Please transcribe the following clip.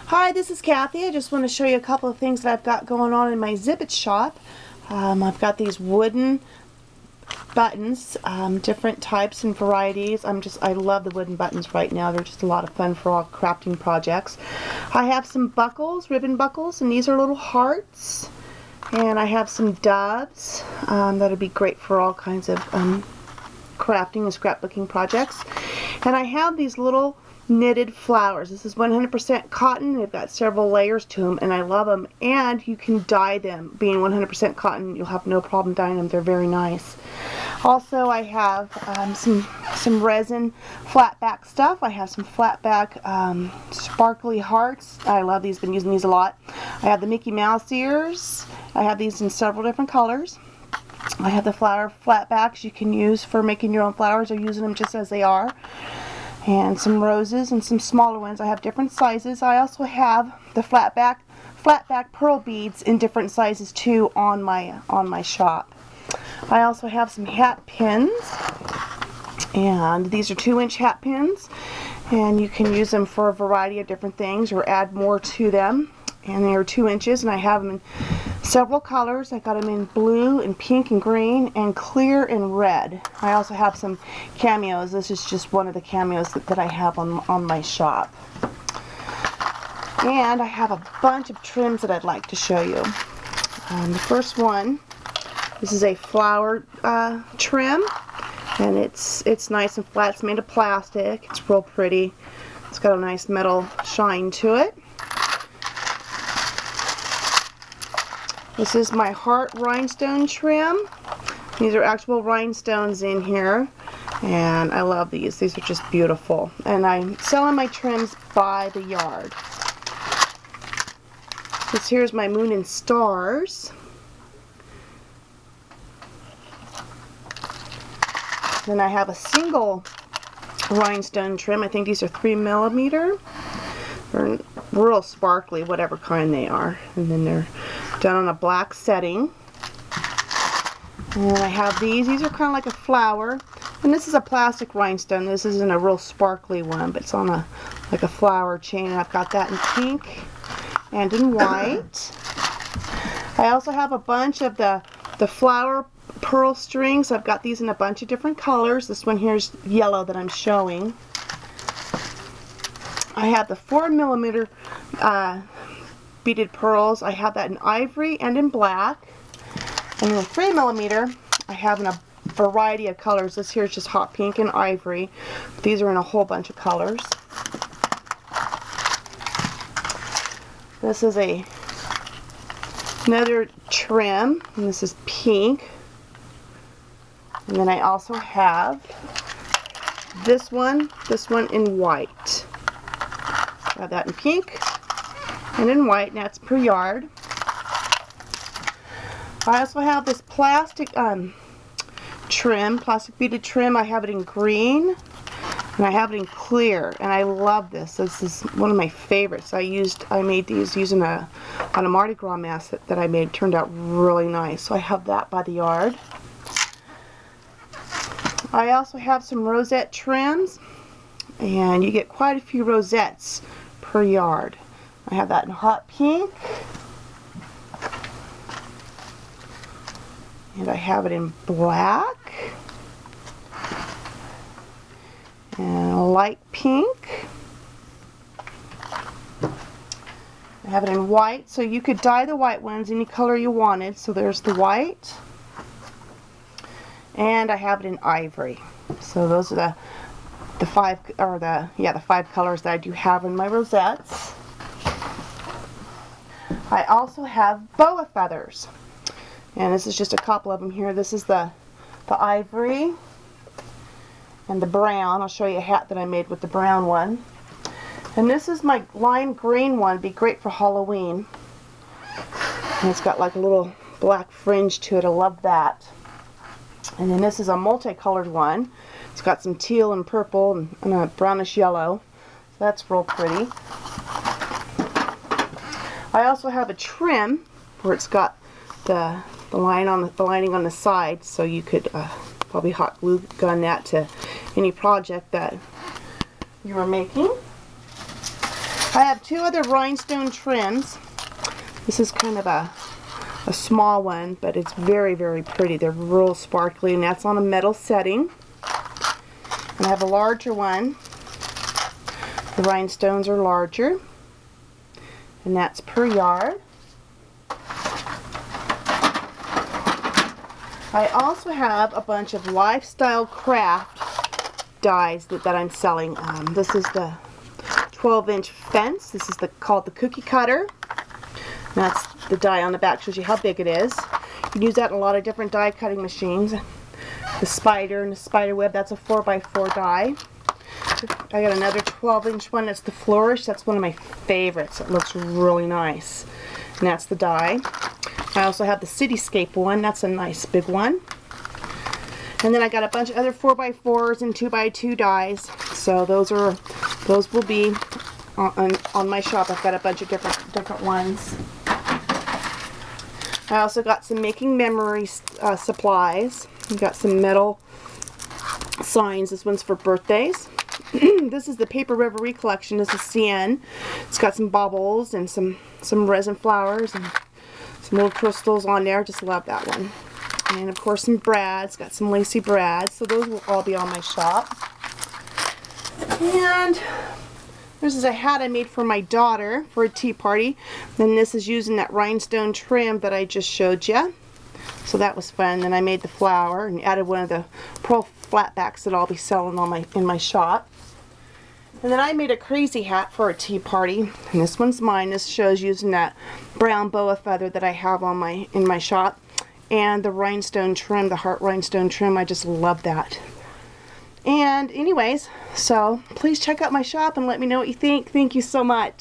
Hi, this is Kathy. I just want to show you a couple of things that I've got going on in my Zibbet shop. I've got these wooden buttons, different types and varieties. I love the wooden buttons right now. They're just a lot of fun for all crafting projects. I have some buckles, ribbon buckles, and these are little hearts. And I have some doves that'll be great for all kinds of crafting and scrapbooking projects. And I have these little knitted flowers. This is 100% cotton. They've got several layers to them and I love them, and you can dye them. Being 100% cotton, you'll have no problem dyeing them. They're very nice. Also, I have some resin flat back stuff. I have some flat back sparkly hearts. I love these, been using these a lot. I have the Mickey Mouse ears. I have these in several different colors. I have the flower flat backs you can use for making your own flowers or using them just as they are. And some roses and some smaller ones. I have different sizes. I also have the flat back pearl beads in different sizes too on my shop. I also have some hat pins, and these are 2-inch hat pins, and you can use them for a variety of different things or add more to them. And they are 2 inches, and I have them in several colors. I got them in blue and pink and green and clear and red. I also have some cameos. This is just one of the cameos that I have on my shop. And I have a bunch of trims that I'd like to show you. The first one, this is a flower trim, and it's nice and flat. It's made of plastic. It's real pretty. It's got a nice metal shine to it. This is my heart rhinestone trim. These are actual rhinestones in here, and I love these. These are just beautiful. And I'm selling my trims by the yard. This here's my moon and stars. Then I have a single rhinestone trim. I think these are 3mm. They're real sparkly, whatever kind they are. And then they're done on a black setting. And I have these. These are kind of like a flower. And this is a plastic rhinestone. This isn't a real sparkly one, but it's on like a flower chain. And I've got that in pink and in white. I also have a bunch of the flower pearl strings. I've got these in a bunch of different colors. This one here is yellow that I'm showing. I have the 4mm beaded pearls. I have that in ivory and in black. And the 3mm I have in a variety of colors. This here is just hot pink and ivory. These are in a whole bunch of colors. This is another trim, and this is pink. And then I also have this one in white. I have that in pink and in white, and that's per yard. I also have this plastic plastic beaded trim. I have it in green, and I have it in clear, and I love this. This is one of my favorites. I made these using on a Mardi Gras mask that I made. It turned out really nice, so I have that by the yard. I also have some rosette trims, and you get quite a few rosettes per yard. I have that in hot pink, and I have it in black and light pink. I have it in white, so you could dye the white ones any color you wanted. So there's the white, and I have it in ivory. So those are the five colors that I do have in my rosettes. I also have boa feathers, and this is just a couple of them here. This is the ivory and the brown. I'll show you a hat that I made with the brown one. And this is my lime green one. Be great for Halloween. And it's got like a little black fringe to it. I love that. And then this is a multicolored one. It's got some teal and purple and a brownish yellow. So that's real pretty. I also have a trim where it's got the lining on the side, so you could probably hot glue gun that to any project that you are making. I have two other rhinestone trims. This is kind of a small one, but it's very, very pretty. They're real sparkly, and that's on a metal setting. And I have a larger one. The rhinestones are larger, and that's per yard. I also have a bunch of lifestyle craft dies that I'm selling. This is the 12-inch fence. This is called the cookie cutter. That's the die on the back, shows you how big it is. You can use that in a lot of different die cutting machines. The spider and the spider web, that's a 4x4 die. I got another 12-inch one, that's the flourish. That's one of my favorites. It looks really nice. And that's the die. I also have the cityscape one. That's a nice big one. And then I got a bunch of other 4x4s and 2x2 dies. So those will be on my shop. I've got a bunch of different ones. I also got some making memory supplies. I've got some metal signs. This one's for birthdays. This is the Paper Reverie collection. This is CN. It's got some baubles and some resin flowers and some little crystals on there. Just love that one. And of course some brads. Got some lacy brads. So those will all be on my shop. And this is a hat I made for my daughter for a tea party. Then this is using that rhinestone trim that I just showed you. So that was fun. Then I made the flower and added one of the pearl flatbacks that I'll be selling in my shop. And then I made a crazy hat for a tea party. And this one's mine. This shows using that brown boa feather that I have in my shop. And the rhinestone trim, the heart rhinestone trim. I just love that. And anyways, so please check out my shop and let me know what you think. Thank you so much.